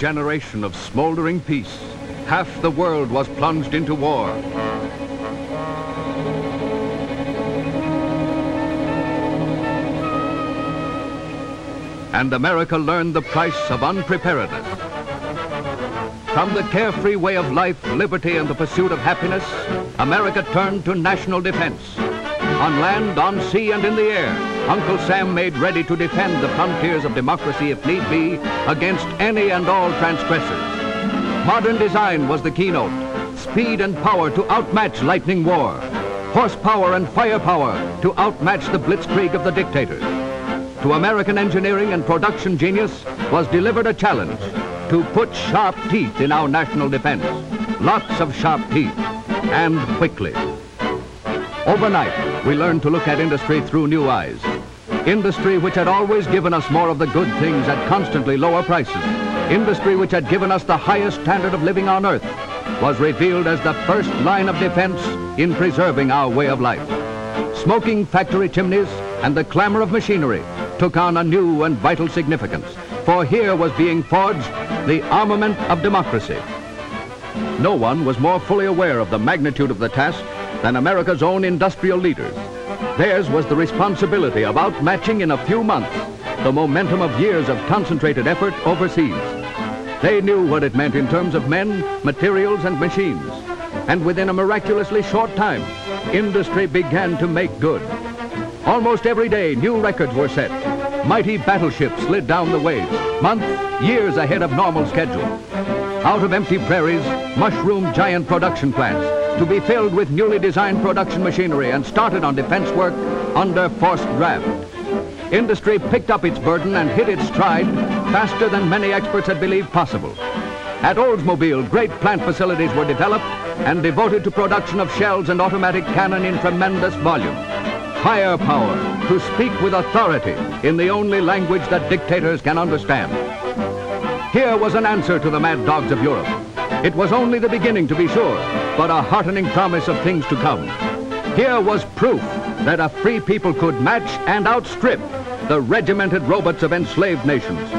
generation of smoldering peace, half the world was plunged into war. And America learned the price of unpreparedness. From the carefree way of life, liberty, and the pursuit of happiness, America turned to national defense. On land, on sea, and in the air, Uncle Sam made ready to defend the frontiers of democracy if need be against any and all transgressors. Modern design was the keynote, speed and power to outmatch lightning war, horsepower and firepower to outmatch the blitzkrieg of the dictators. To American engineering and production genius was delivered a challenge to put sharp teeth in our national defense. Lots of sharp teeth, and quickly. Overnight, we learned to look at industry through new eyes. Industry which had always given us more of the good things at constantly lower prices. Industry which had given us the highest standard of living on earth was revealed as the first line of defense in preserving our way of life. Smoking factory chimneys and the clamor of machinery took on a new and vital significance, for here was being forged the armament of democracy. No one was more fully aware of the magnitude of the task than America's own industrial leaders. Theirs was the responsibility of outmatching in a few months the momentum of years of concentrated effort overseas. They knew what it meant in terms of men, materials, and machines. And within a miraculously short time, industry began to make good. Almost every day, new records were set. Mighty battleships slid down the waves, months, years ahead of normal schedule. Out of empty prairies, mushroomed giant production plants to be filled with newly designed production machinery and started on defense work under forced draft. Industry picked up its burden and hit its stride faster than many experts had believed possible. At Oldsmobile, great plant facilities were developed and devoted to production of shells and automatic cannon in tremendous volume. Higher power to speak with authority in the only language that dictators can understand. Here was an answer to the mad dogs of Europe. It was only the beginning, to be sure, but a heartening promise of things to come. Here was proof that a free people could match and outstrip the regimented robots of enslaved nations.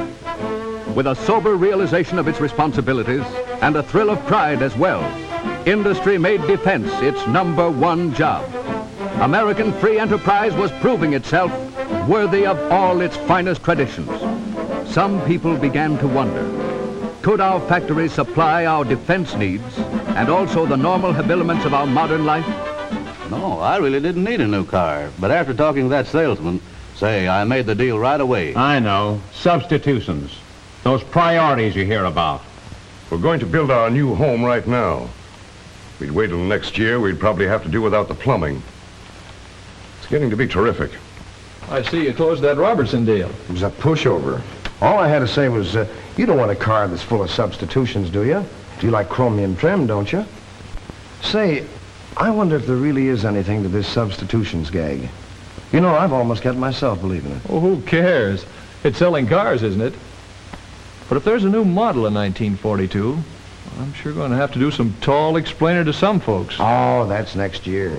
With a sober realization of its responsibilities and a thrill of pride as well, industry made defense its #1 job. American free enterprise was proving itself worthy of all its finest traditions. Some people began to wonder, could our factories supply our defense needs and also the normal habiliments of our modern life? No, I really didn't need a new car. But after talking to that salesman, say, I made the deal right away. I know. Substitutions. Those priorities you hear about. We're going to build our new home right now. If we'd wait till next year, we'd probably have to do without the plumbing. It's getting to be terrific. I see you closed that Robertson deal. It was a pushover. All I had to say was, you don't want a car that's full of substitutions, do you? You like chromium trim, don't you? Say, I wonder if there really is anything to this substitutions gag. You know, I've almost got myself believing it. Oh, who cares? It's selling cars, isn't it? But if there's a new model in 1942, I'm sure going to have to do some tall explainer to some folks. Oh, that's next year.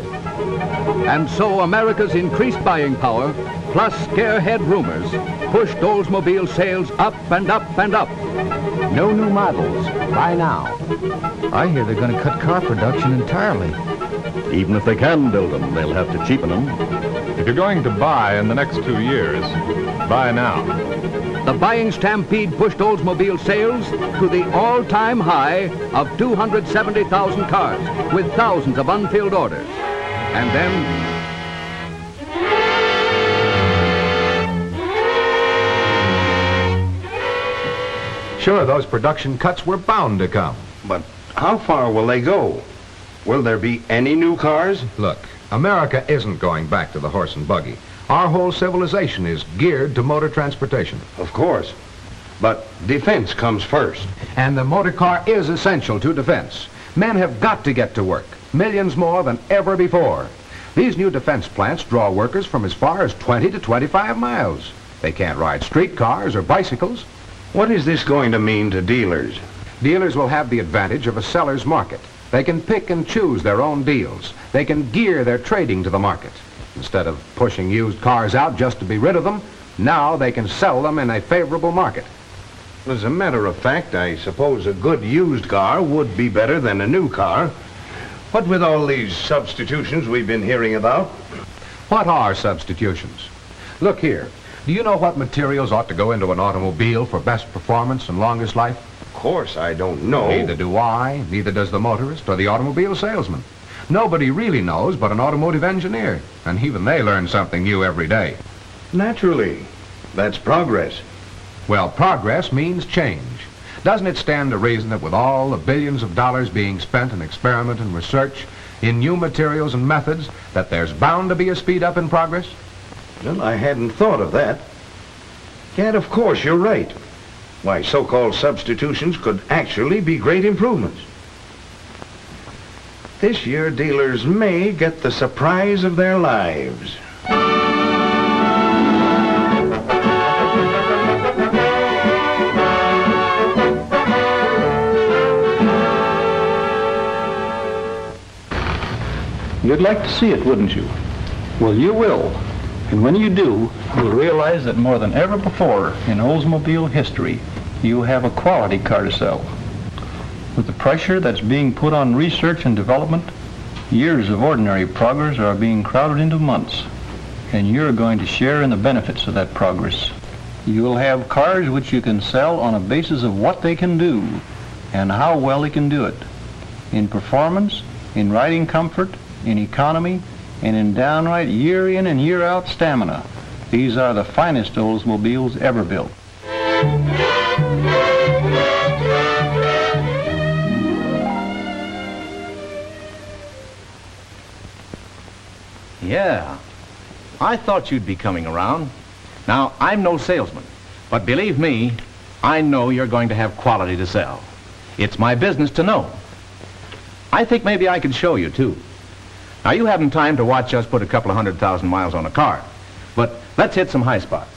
And so America's increased buying power, plus scarehead rumors, pushed Oldsmobile sales up and up and up. No new models. Buy now. I hear they're going to cut car production entirely. Even if they can build them, they'll have to cheapen them. If you're going to buy in the next 2 years, buy now. The buying stampede pushed Oldsmobile sales to the all-time high of 270,000 cars, with thousands of unfilled orders. And then Sure, those production cuts were bound to come. But how far will they go? Will there be any new cars? Look, America isn't going back to the horse and buggy. Our whole civilization is geared to motor transportation. Of course. But defense comes first. And the motor car is essential to defense. Men have got to get to work, millions more than ever before. These new defense plants draw workers from as far as 20 to 25 miles. They can't ride streetcars or bicycles. What is this going to mean to dealers? Dealers will have the advantage of a seller's market. They can pick and choose their own deals. They can gear their trading to the market. Instead of pushing used cars out just to be rid of them, now they can sell them in a favorable market. As a matter of fact, I suppose a good used car would be better than a new car. What with all these substitutions we've been hearing about? What are substitutions? Look here. Do you know what materials ought to go into an automobile for best performance and longest life? Of course, I don't know. Neither do I, neither does the motorist or the automobile salesman. Nobody really knows but an automotive engineer, and even they learn something new every day. Naturally. That's progress. Well, progress means change. Doesn't it stand to reason that with all the billions of dollars being spent in experiment and research, in new materials and methods, that there's bound to be a speed up in progress? Well, I hadn't thought of that. Yet, of course, you're right. Why, so-called substitutions could actually be great improvements. This year, dealers may get the surprise of their lives. You'd like to see it, wouldn't you? Well, you will. And when you do, you'll realize that more than ever before in Oldsmobile history, you have a quality car to sell. With the pressure that's being put on research and development, years of ordinary progress are being crowded into months. And you're going to share in the benefits of that progress. You'll have cars which you can sell on a basis of what they can do and how well they can do it. In performance, in riding comfort, in economy, and in downright year in and year out stamina. These are the finest Oldsmobiles ever built. Yeah, I thought you'd be coming around. Now, I'm no salesman, but believe me, I know you're going to have quality to sell. It's my business to know. I think maybe I could show you, too. Now, you haven't time to watch us put a couple of 100,000 miles on a car, but let's hit some high spots.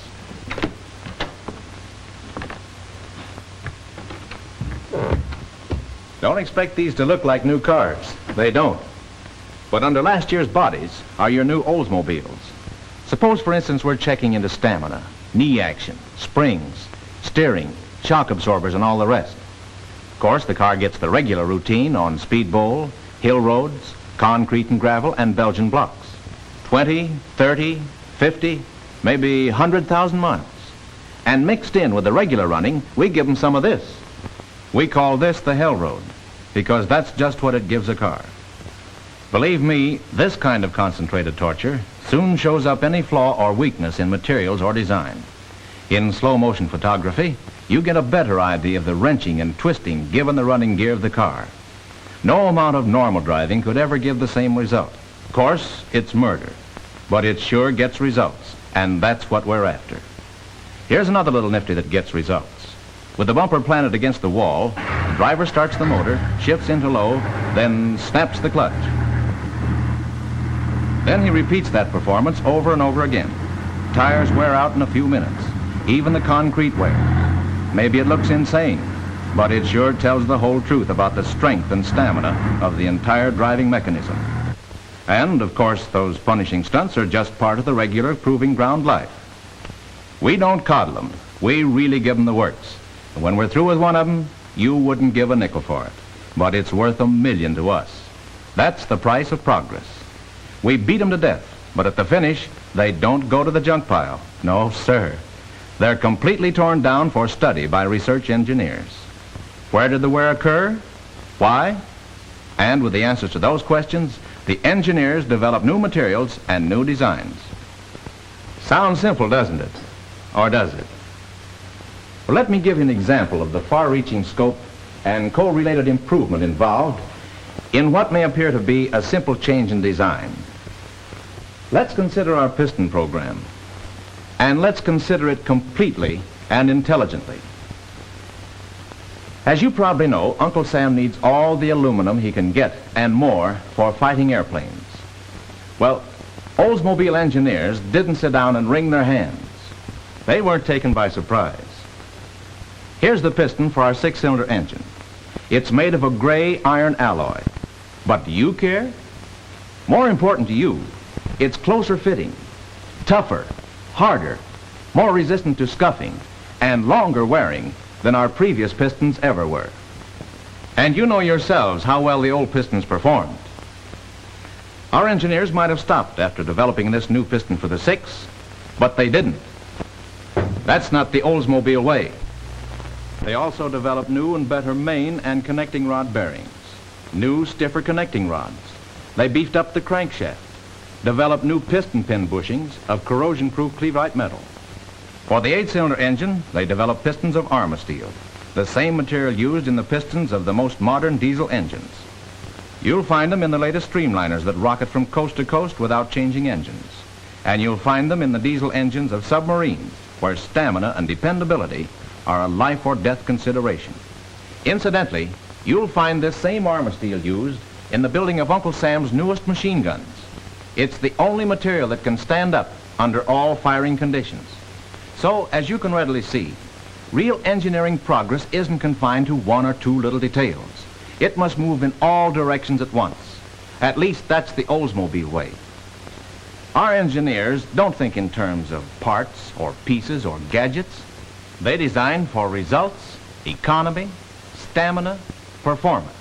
Don't expect these to look like new cars. They don't. But under last year's bodies are your new Oldsmobiles. Suppose, for instance, we're checking into stamina, knee action, springs, steering, shock absorbers, and all the rest. Of course, the car gets the regular routine on speed bowl, hill roads, concrete and gravel, and Belgian blocks. 20, 30, 50, maybe 100,000 miles. And mixed in with the regular running, we give them some of this. We call this the hell road, because that's just what it gives a car. Believe me, this kind of concentrated torture soon shows up any flaw or weakness in materials or design. In slow motion photography, you get a better idea of the wrenching and twisting given the running gear of the car. No amount of normal driving could ever give the same result. Of course, it's murder, but it sure gets results, and that's what we're after. Here's another little nifty that gets results. With the bumper planted against the wall, the driver starts the motor, shifts into low, then snaps the clutch. Then he repeats that performance over and over again. Tires wear out in a few minutes, even the concrete wears. Maybe it looks insane, but it sure tells the whole truth about the strength and stamina of the entire driving mechanism. And, of course, those punishing stunts are just part of the regular proving ground life. We don't coddle them. We really give them the works. And when we're through with one of them, you wouldn't give a nickel for it. But it's worth $1 million to us. That's the price of progress. We beat them to death, but at the finish, they don't go to the junk pile. No, sir. They're completely torn down for study by research engineers. Where did the wear occur? Why? And with the answers to those questions, the engineers develop new materials and new designs. Sounds simple, doesn't it? Or does it? Well, let me give you an example of the far-reaching scope and co-related improvement involved in what may appear to be a simple change in design. Let's consider our piston program, and let's consider it completely and intelligently. As you probably know, Uncle Sam needs all the aluminum he can get and more for fighting airplanes. Well, Oldsmobile engineers didn't sit down and wring their hands. They weren't taken by surprise. Here's the piston for our 6-cylinder engine. It's made of a gray iron alloy. But do you care? More important to you, it's closer fitting, tougher, harder, more resistant to scuffing, and longer wearing than our previous pistons ever were. And you know yourselves how well the old pistons performed. Our engineers might have stopped after developing this new piston for the 6, but they didn't. That's not the Oldsmobile way. They also developed new and better main and connecting rod bearings, new stiffer connecting rods. They beefed up the crankshaft, developed new piston pin bushings of corrosion-proof cleveite metal. For the 8-cylinder engine, they developed pistons of armor steel, the same material used in the pistons of the most modern diesel engines. You'll find them in the latest streamliners that rocket from coast to coast without changing engines. And you'll find them in the diesel engines of submarines, where stamina and dependability are a life or death consideration. Incidentally, you'll find this same armor steel used in the building of Uncle Sam's newest machine guns. It's the only material that can stand up under all firing conditions. So, as you can readily see, real engineering progress isn't confined to one or two little details. It must move in all directions at once. At least that's the Oldsmobile way. Our engineers don't think in terms of parts or pieces or gadgets. They design for results, economy, stamina, performance.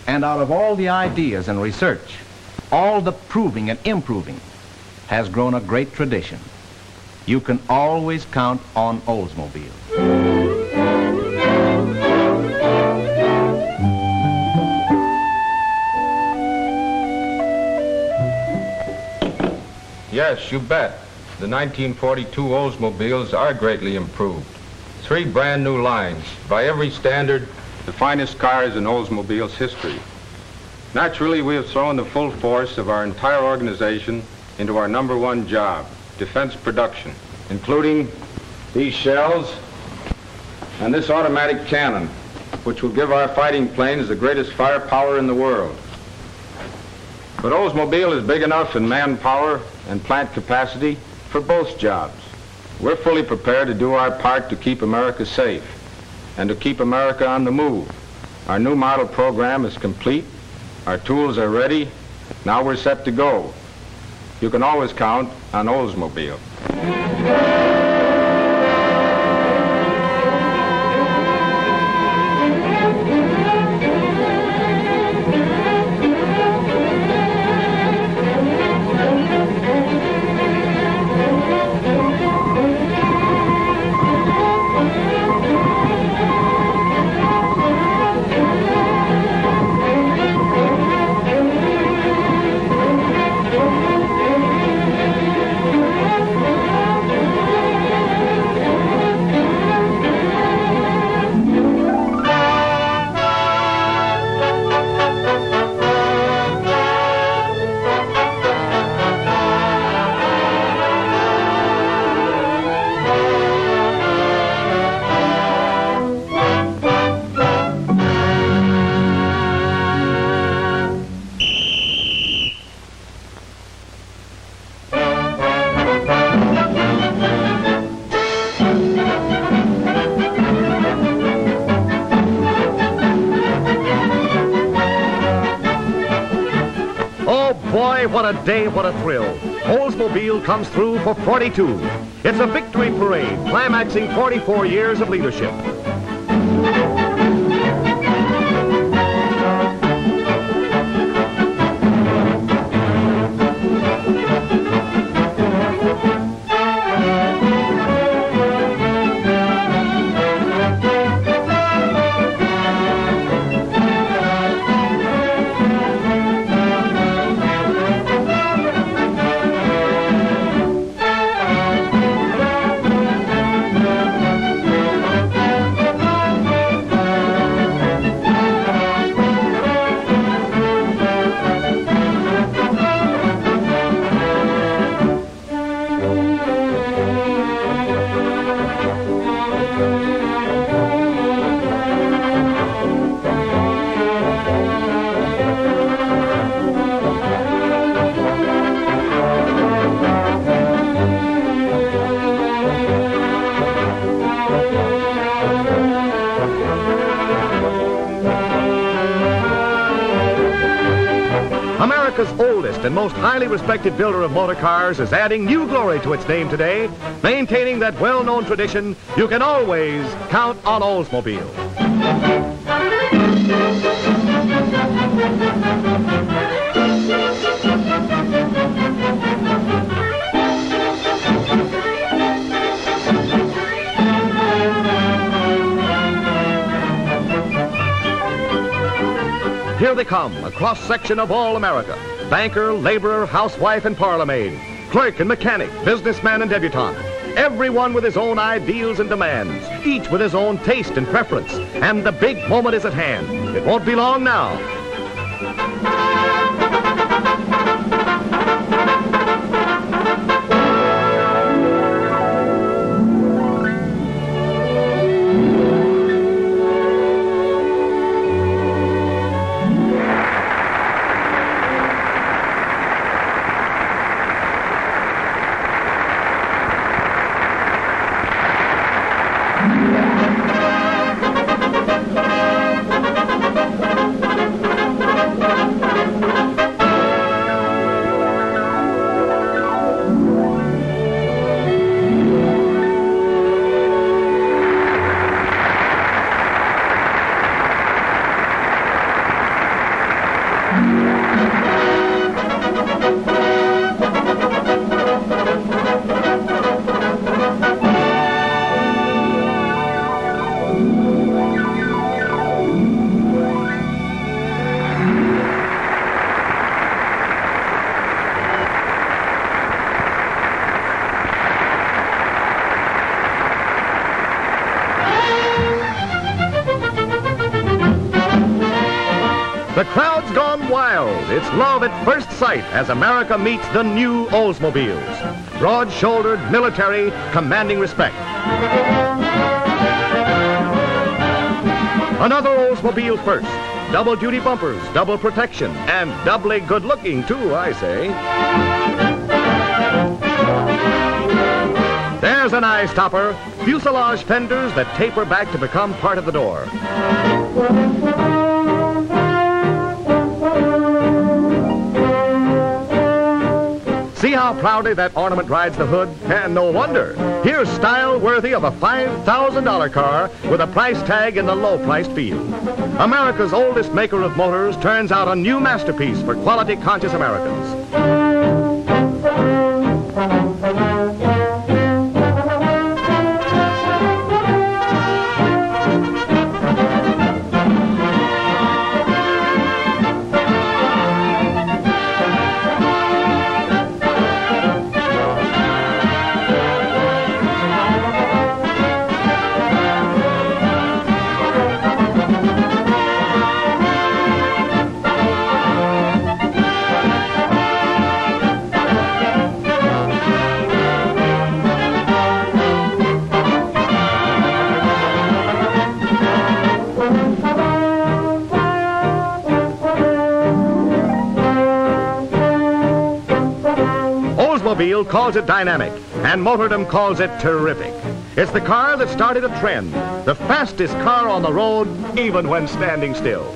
And out of all the ideas and research, all the proving and improving has grown a great tradition. You can always count on Oldsmobile. Yes, you bet. The 1942 Oldsmobiles are greatly improved. 3 brand new lines. By every standard, the finest cars in Oldsmobile's history. Naturally, we have thrown the full force of our entire organization into our #1 job, defense production, including these shells and this automatic cannon, which will give our fighting planes the greatest firepower in the world. But Oldsmobile is big enough in manpower and plant capacity for both jobs. We're fully prepared to do our part to keep America safe and to keep America on the move. Our new model program is complete. Our tools are ready. Now we're set to go. You can always count on Oldsmobile. Boy, what a day, what a thrill. Oldsmobile comes through for 42. It's a victory parade, climaxing 44 years of leadership. America's oldest and most highly respected builder of motor cars is adding new glory to its name today, maintaining that well-known tradition. You can always count on Oldsmobile. Here they come, a cross-section of all America. Banker, laborer, housewife, and parlor maid. Clerk and mechanic, businessman and debutante. Everyone with his own ideals and demands, each with his own taste and preference. And the big moment is at hand. It won't be long now. The crowd's gone wild. It's love at first sight as America meets the new Oldsmobiles. Broad-shouldered, military, commanding respect. Another Oldsmobile first. Double duty bumpers, double protection, and doubly good looking too, I say. There's an eye stopper. Fuselage fenders that taper back to become part of the door. See how proudly that ornament rides the hood? And no wonder. Here's style worthy of a $5,000 car with a price tag in the low-priced field. America's oldest maker of motors turns out a new masterpiece for quality-conscious Americans. Oldsmobile calls it dynamic, and Motordom calls it terrific. It's the car that started a trend, the fastest car on the road, even when standing still.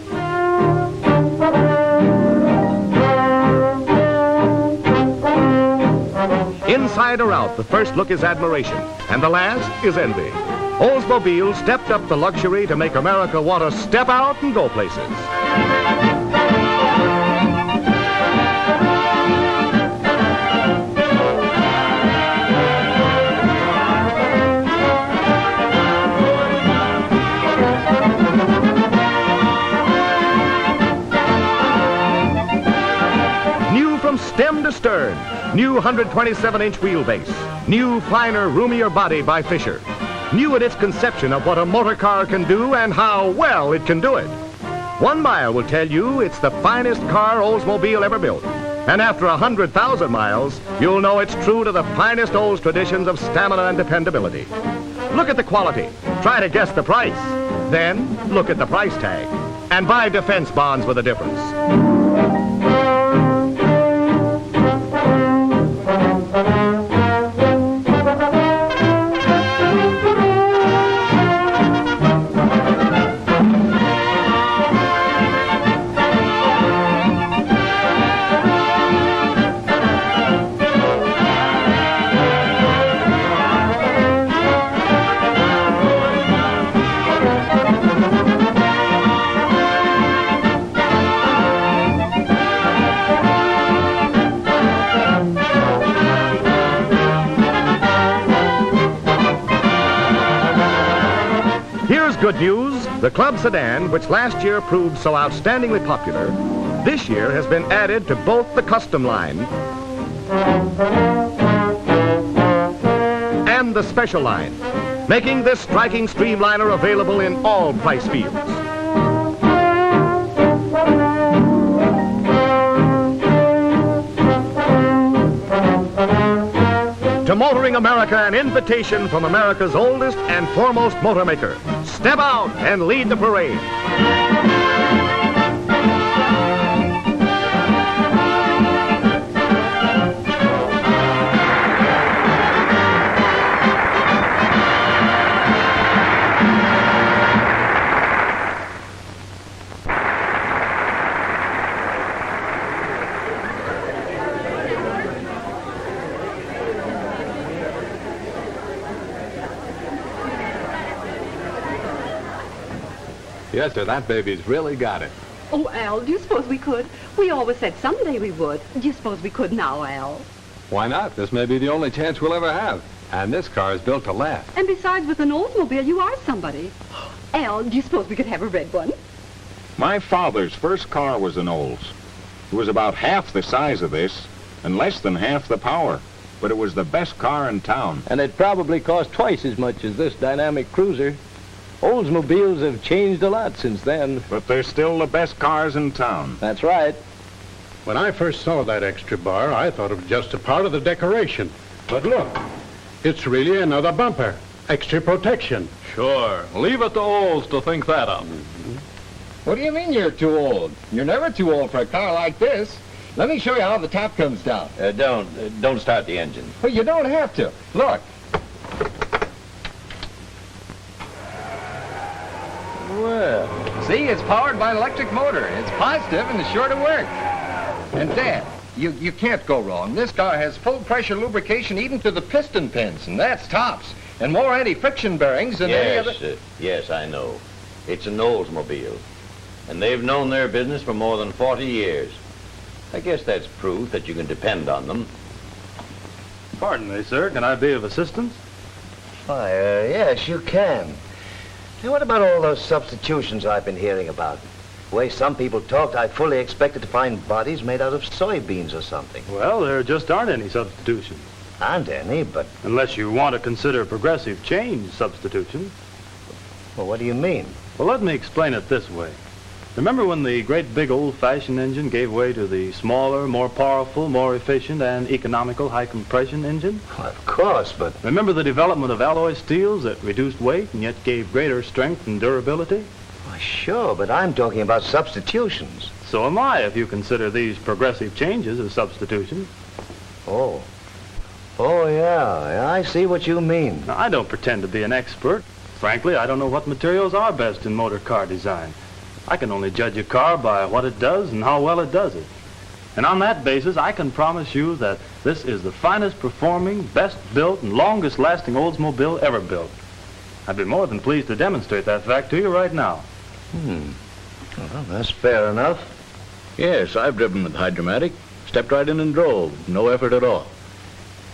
Inside or out, the first look is admiration, and the last is envy. Oldsmobile stepped up the luxury to make America want to step out and go places. Stem to stern, new 127-inch wheelbase, new, finer, roomier body by Fisher, new in its conception of what a motor car can do and how well it can do it. 1 mile will tell you it's the finest car Oldsmobile ever built. And after 100,000 miles, you'll know it's true to the finest Olds traditions of stamina and dependability. Look at the quality. Try to guess the price. Then look at the price tag. And buy defense bonds with a difference. good news. The Club sedan, which last year proved so outstandingly popular, this year has been added to both the custom line and the special line, making this striking streamliner available in all price fields. To Motoring America, an invitation from America's oldest and foremost motor maker. Step out and lead the parade. Yes, sir, that baby's really got it. Oh, Al, do you suppose we could? We always said someday we would. Do you suppose we could now, Al? Why not? This may be the only chance we'll ever have. And this car is built to last. And besides, with an Oldsmobile, you are somebody. Al, do you suppose we could have a red one? My father's first car was an Olds. It was about half the size of this and less than half the power. But it was the best car in town. And it probably cost twice as much as this dynamic cruiser. Oldsmobiles have changed a lot since then. But they're still the best cars in town. That's right. When I first saw that extra bar, I thought it was just a part of the decoration. But look, it's really another bumper. Extra protection. Sure. Leave it to Olds to think that up. What do you mean you're too old? You're never too old for a car like this. Let me show you how the top comes down. Don't start the engine. Well, you don't have to. Look. Well, see, it's powered by an electric motor. It's positive and it's sure to work. And Dad, you can't go wrong. This car has full pressure lubrication even to the piston pins, and that's tops. And more anti-friction bearings than any other... Yes, I know. It's an Oldsmobile. And they've known their business for more than 40 years. I guess that's proof that you can depend on them. Pardon me, sir. Can I be of assistance? Why, yes, you can. Hey, what about all those substitutions I've been hearing about? The way some people talked, I fully expected to find bodies made out of soybeans or something. Well, there just aren't any substitutions. Aren't any, but... Unless you want to consider progressive change substitutions. Well, what do you mean? Well, let me explain it this way. Remember when the great big old-fashioned engine gave way to the smaller, more powerful, more efficient, and economical high-compression engine? Well, of course, but... Remember the development of alloy steels that reduced weight and yet gave greater strength and durability? Well, sure, but I'm talking about substitutions. So am I, if you consider these progressive changes as substitutions. Oh, yeah, I see what you mean. Now, I don't pretend to be an expert. Frankly, I don't know what materials are best in motor car design. I can only judge a car by what it does and how well it does it. And on that basis, I can promise you that this is the finest performing, best built, and longest lasting Oldsmobile ever built. I'd be more than pleased to demonstrate that fact to you right now. Well, that's fair enough. Yes, I've driven with Hydromatic. Stepped right in and drove. No effort at all.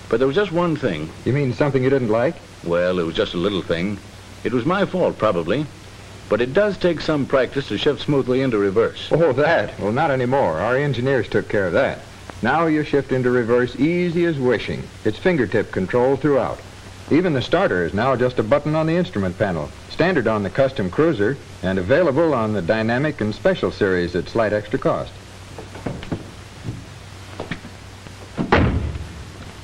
But there was just one thing. You mean something you didn't like? Well, it was just a little thing. It was my fault, probably. But it does take some practice to shift smoothly into reverse. Oh, that? Well, not anymore. Our engineers took care of that. Now you shift into reverse easy as wishing. It's fingertip control throughout. Even the starter is now just a button on the instrument panel. Standard on the custom cruiser and available on the dynamic and special series at slight extra cost.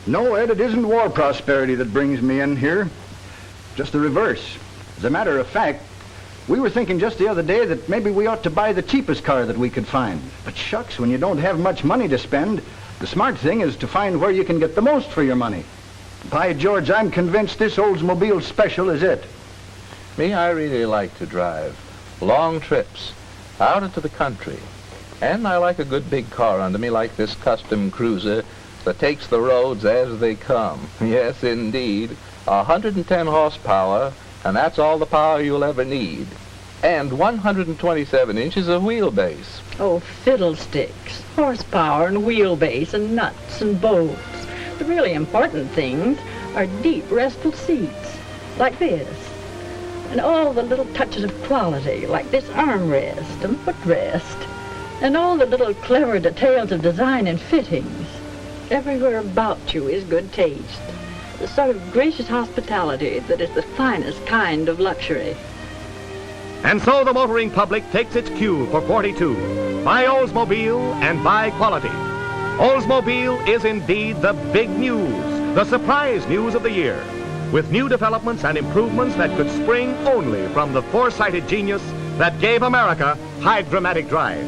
No, Ed, it isn't war prosperity that brings me in here. Just the reverse. As a matter of fact, we were thinking just the other day that maybe we ought to buy the cheapest car that we could find. But shucks, when you don't have much money to spend, the smart thing is to find where you can get the most for your money. By George, I'm convinced this Oldsmobile Special is it. Me, I really like to drive. Long trips, out into the country. And I like a good big car under me like this custom cruiser that takes the roads as they come. Yes, indeed. 110 horsepower, and that's all the power you'll ever need. And 127 inches of wheelbase. Oh, fiddlesticks. Horsepower and wheelbase and nuts and bolts. The really important things are deep, restful seats, like this. And all the little touches of quality, like this armrest and footrest. And all the little clever details of design and fittings. Everywhere about you is good taste. The sort of gracious hospitality that is the finest kind of luxury. And so the motoring public takes its cue for 42. Buy Oldsmobile and buy quality. Oldsmobile is indeed the big news, the surprise news of the year, with new developments and improvements that could spring only from the foresighted genius that gave America hydromatic drive.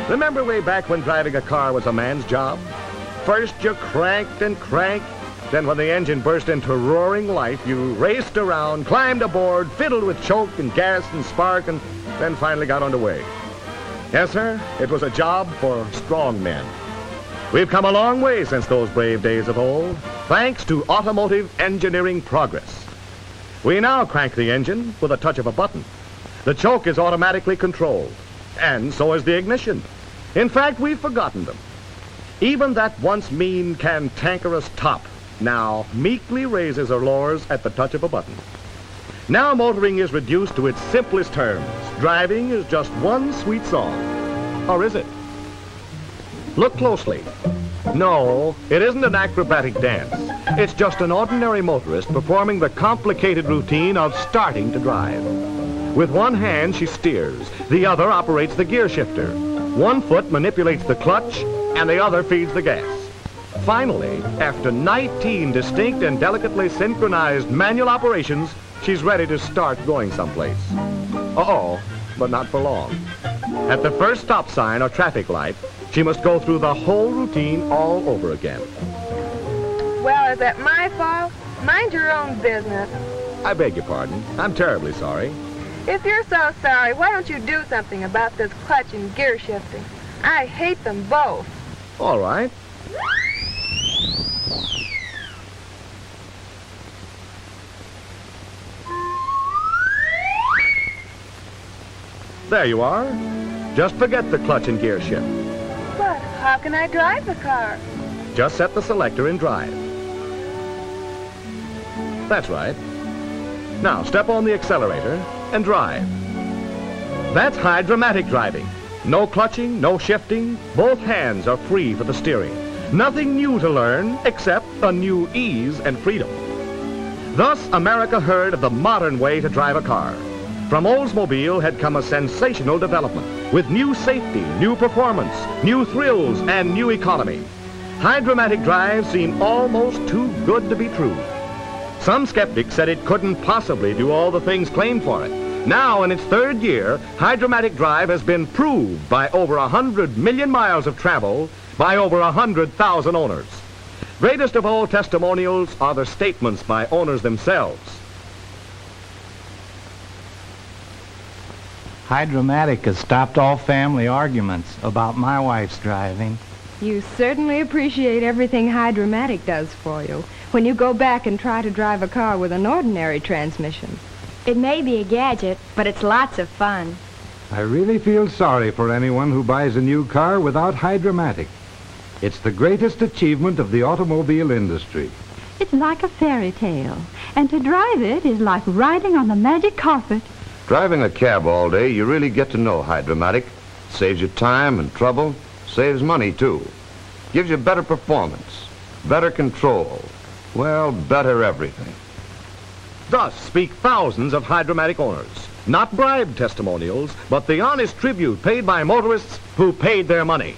Remember way back when driving a car was a man's job? First you cranked and cranked, then when the engine burst into roaring life, you raced around, climbed aboard, fiddled with choke and gas and spark, and then finally got underway. Yes, sir, it was a job for strong men. We've come a long way since those brave days of old, thanks to automotive engineering progress. We now crank the engine with a touch of a button. The choke is automatically controlled, and so is the ignition. In fact, we've forgotten them. Even that once mean cantankerous top now meekly raises or lowers at the touch of a button. Now motoring is reduced to its simplest terms. Driving is just one sweet song. Or is it? Look closely. No, it isn't an acrobatic dance. It's just an ordinary motorist performing the complicated routine of starting to drive. With one hand, she steers. The other operates the gear shifter. One foot manipulates the clutch, and the other feeds the gas. Finally, after 19 distinct and delicately synchronized manual operations, she's ready to start going someplace. Uh-oh, but not for long. At the first stop sign or traffic light, she must go through the whole routine all over again. Well, is that my fault? Mind your own business. I beg your pardon. I'm terribly sorry. If you're so sorry, why don't you do something about this clutch and gear shifting? I hate them both. All right. There you are. Just forget the clutch and gear shift. But how can I drive the car? Just set the selector in drive. That's right. Now step on the accelerator and drive. That's hydromatic driving. No clutching, no shifting. Both hands are free for the steering. Nothing new to learn except a new ease and freedom. Thus, America heard of the modern way to drive a car. From Oldsmobile had come a sensational development with new safety, new performance, new thrills, and new economy. Hydromatic drive seemed almost too good to be true. Some skeptics said it couldn't possibly do all the things claimed for it. Now, in its third year, hydromatic drive has been proved by over 100 million miles of travel by over 100,000 owners. Greatest of all testimonials are the statements by owners themselves. Hydromatic has stopped all family arguments about my wife's driving. You certainly appreciate everything Hydromatic does for you when you go back and try to drive a car with an ordinary transmission. It may be a gadget, but it's lots of fun. I really feel sorry for anyone who buys a new car without Hydromatic. It's the greatest achievement of the automobile industry. It's like a fairy tale, and to drive it is like riding on the magic carpet. Driving a cab all day, you really get to know Hydromatic. Saves you time and trouble, saves money too. Gives you better performance, better control, well, better everything. Thus speak thousands of Hydromatic owners. Not bribe testimonials, but the honest tribute paid by motorists who paid their money.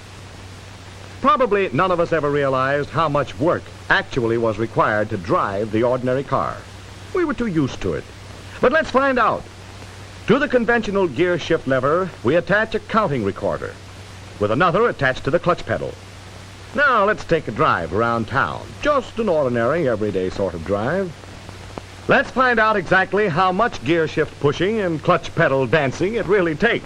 Probably none of us ever realized how much work actually was required to drive the ordinary car. We were too used to it. But let's find out. To the conventional gear shift lever, we attach a counting recorder, with another attached to the clutch pedal. Now let's take a drive around town. Just an ordinary, everyday sort of drive. Let's find out exactly how much gear shift pushing and clutch pedal dancing it really takes.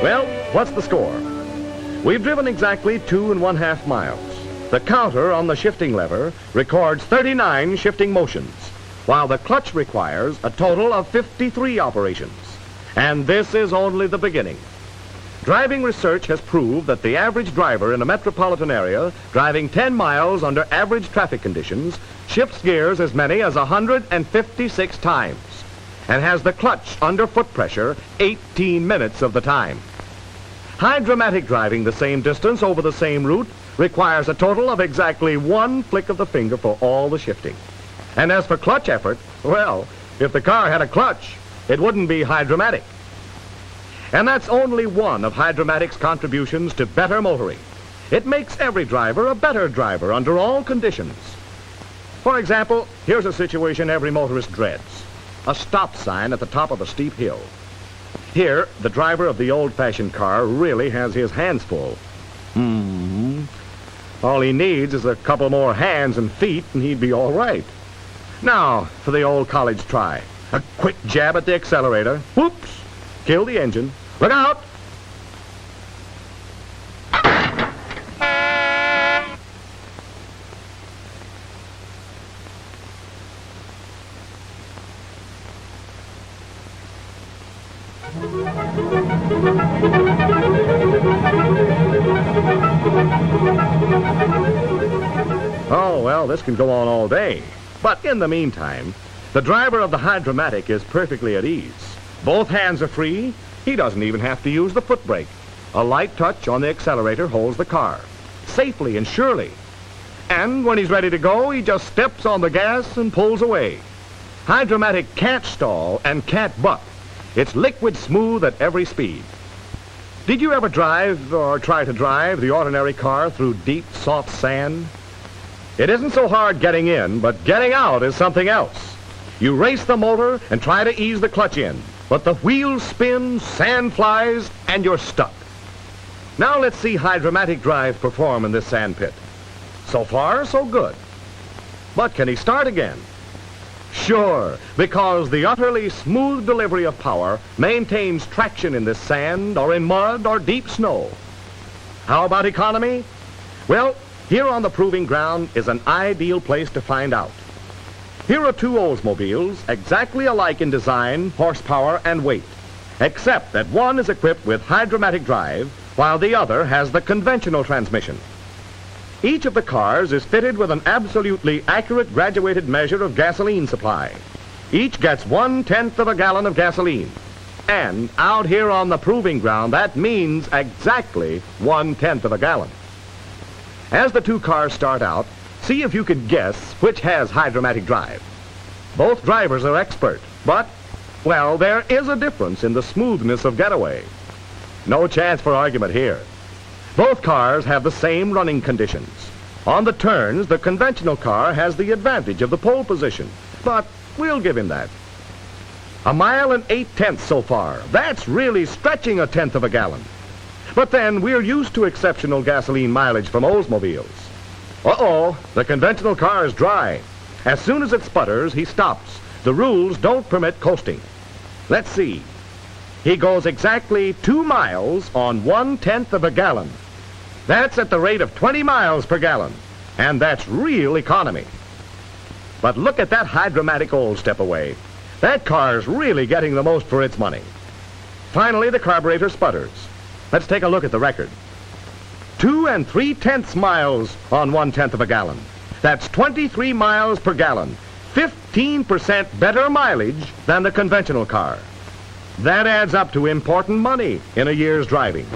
Well, what's the score? We've driven exactly 2 1/2 miles. The counter on the shifting lever records 39 shifting motions, while the clutch requires a total of 53 operations. And this is only the beginning. Driving research has proved that the average driver in a metropolitan area driving 10 miles under average traffic conditions shifts gears as many as 156 times and has the clutch under foot pressure 18 minutes of the time. Hydromatic driving the same distance over the same route requires a total of exactly 1 flick of the finger for all the shifting. And as for clutch effort, well, if the car had a clutch, it wouldn't be hydromatic. And that's only one of Hydromatic's contributions to better motoring. It makes every driver a better driver under all conditions. For example, here's a situation every motorist dreads: a stop sign at the top of a steep hill. Here, the driver of the old-fashioned car really has his hands full. All he needs is a couple more hands and feet, and he'd be all right. Now, for the old college try. A quick jab at the accelerator. Whoops! Kill the engine. Look out! Oh, well, this can go on all day. But in the meantime, the driver of the Hydromatic is perfectly at ease. Both hands are free. He doesn't even have to use the foot brake. A light touch on the accelerator holds the car, safely and surely. And when he's ready to go, he just steps on the gas and pulls away. Hydromatic can't stall and can't buck. It's liquid smooth at every speed. Did you ever drive or try to drive the ordinary car through deep, soft sand? It isn't so hard getting in, but getting out is something else. You race the motor and try to ease the clutch in, but the wheels spin, sand flies, and you're stuck. Now let's see Hydromatic drive perform in this sand pit. So far, so good. But can he start again? Sure, because the utterly smooth delivery of power maintains traction in this sand or in mud or deep snow. How about economy? Well, here on the proving ground is an ideal place to find out. Here are 2 Oldsmobiles, exactly alike in design, horsepower, and weight, except that one is equipped with Hydromatic drive, while the other has the conventional transmission. Each of the cars is fitted with an absolutely accurate graduated measure of gasoline supply. Each gets 1/10 of a gallon of gasoline. And out here on the proving ground, that means exactly 1/10 of a gallon. As the 2 cars start out, see if you can guess which has Hydromatic drive. Both drivers are expert, but, well, there is a difference in the smoothness of getaway. No chance for argument here. Both cars have the same running conditions. On the turns, the conventional car has the advantage of the pole position, but we'll give him that. 1 mile and 8/10 so far. That's really stretching 1/10 of a gallon. But then we're used to exceptional gasoline mileage from Oldsmobiles. Uh-oh, the conventional car is dry. As soon as it sputters, he stops. The rules don't permit coasting. Let's see. He goes exactly 2 miles on 1/10 of a gallon. That's at the rate of 20 miles per gallon, and that's real economy. But look at that Hydromatic old step away. That car's really getting the most for its money. Finally, the carburetor sputters. Let's take a look at the record. 2 3/10 miles on 1/10 of a gallon. That's 23 miles per gallon. 15% better mileage than the conventional car. That adds up to important money in a year's driving.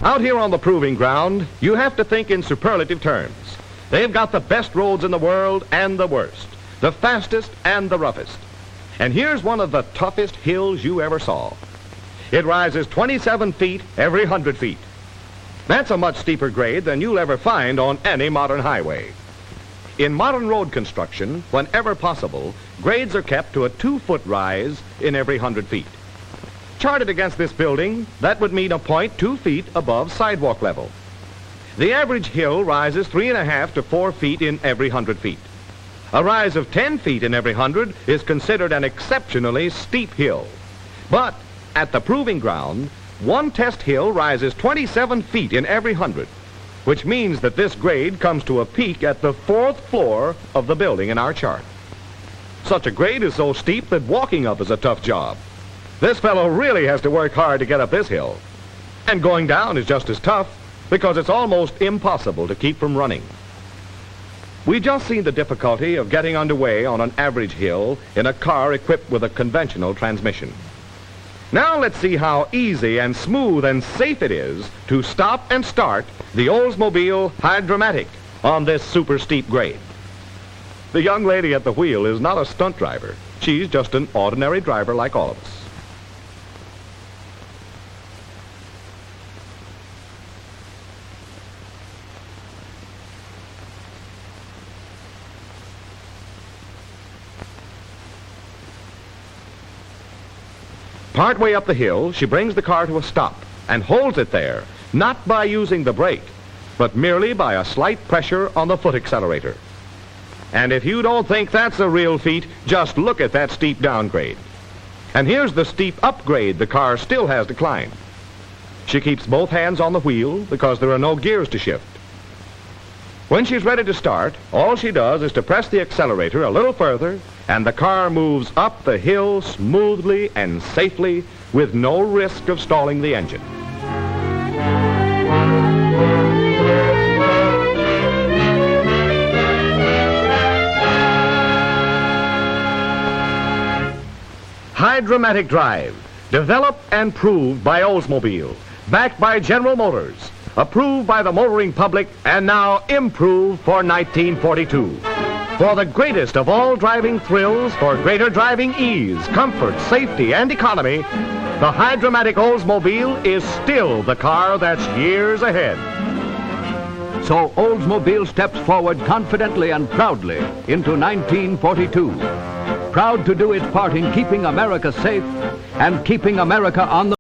Out here on the proving ground, you have to think in superlative terms. They've got the best roads in the world and the worst, the fastest and the roughest. And here's one of the toughest hills you ever saw. It rises 27 feet every 100 feet. That's a much steeper grade than you'll ever find on any modern highway. In modern road construction, whenever possible, grades are kept to a 2-foot rise in every 100 feet. Charted against this building, that would mean a point 2 feet above sidewalk level. The average hill rises 3.5 to 4 feet in every 100 feet. A rise of 10 feet in every 100 is considered an exceptionally steep hill. But at the proving ground, one test hill rises 27 feet in every 100, which means that this grade comes to a peak at the 4th floor of the building in our chart. Such a grade is so steep that walking up is a tough job. This fellow really has to work hard to get up this hill. And going down is just as tough because it's almost impossible to keep from running. We just seen the difficulty of getting underway on an average hill in a car equipped with a conventional transmission. Now let's see how easy and smooth and safe it is to stop and start the Oldsmobile Hydromatic on this super steep grade. The young lady at the wheel is not a stunt driver. She's just an ordinary driver like all of us. Partway up the hill, she brings the car to a stop and holds it there, not by using the brake, but merely by a slight pressure on the foot accelerator. And if you don't think that's a real feat, just look at that steep downgrade. And here's the steep upgrade the car still has to climb. She keeps both hands on the wheel because there are no gears to shift. When she's ready to start, all she does is to press the accelerator a little further, and the car moves up the hill smoothly and safely with no risk of stalling the engine. Hydromatic Drive, developed and proved by Oldsmobile, backed by General Motors, approved by the motoring public, and now improved for 1942. For the greatest of all driving thrills, for greater driving ease, comfort, safety, and economy, the Hydromatic Oldsmobile is still the car that's years ahead. So Oldsmobile steps forward confidently and proudly into 1942. Proud to do its part in keeping America safe and keeping America on the